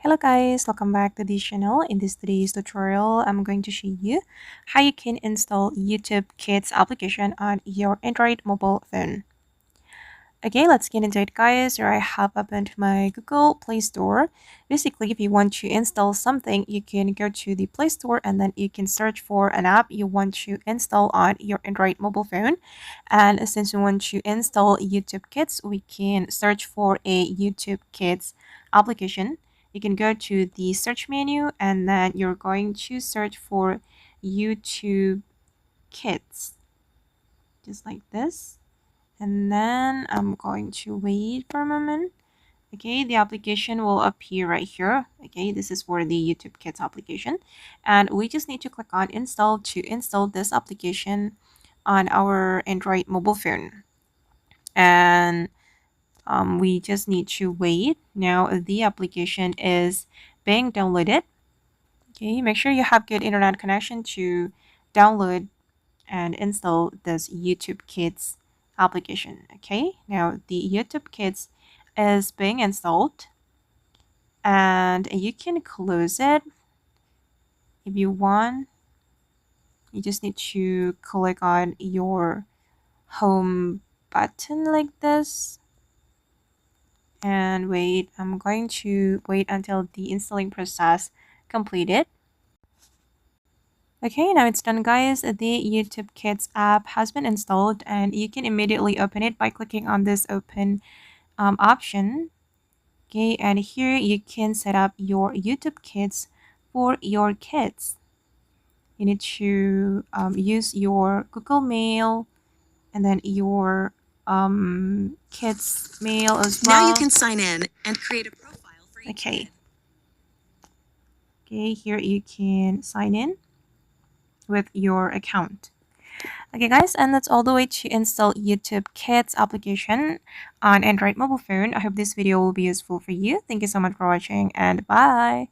Hello guys, welcome back to this channel. In this today's tutorial, I'm going to show you how you can install YouTube Kids application on your Android mobile phone. Okay, let's get into it guys. Here I have opened my Google Play Store. Basically, if you want to install something, you can go to the Play Store and then you can search for an app you want to install on your Android mobile phone. And since we want to install YouTube Kids, we can search for a YouTube Kids application. You can go to the search menu and then you're going to search for YouTube Kids, just like this. And then I'm going to wait for a moment. Okay, the application will appear right here. Okay, this is for the YouTube Kids application. And we just need to click on install to install this application on our Android mobile phone. And we just need to wait. Now the application is being downloaded. Okay, make sure you have good internet connection to download and install this YouTube Kids application. Okay, now the YouTube Kids is being installed and you can close it if you want. You just need to click on your home button like this and wait. I'm going to wait until the installing process completed. Okay, now it's done guys. The YouTube Kids app has been installed and you can immediately open it by clicking on this open option. Okay, and here you can set up your YouTube Kids for your kids. You need to use your Google Mail and then your kids mail as well. Now you can sign in and create a profile for each kid. Okay, here you can sign in with your account. Okay guys, and that's all the way to install YouTube Kids application on Android mobile phone. I hope this video will be useful for you. Thank you so much for watching and bye.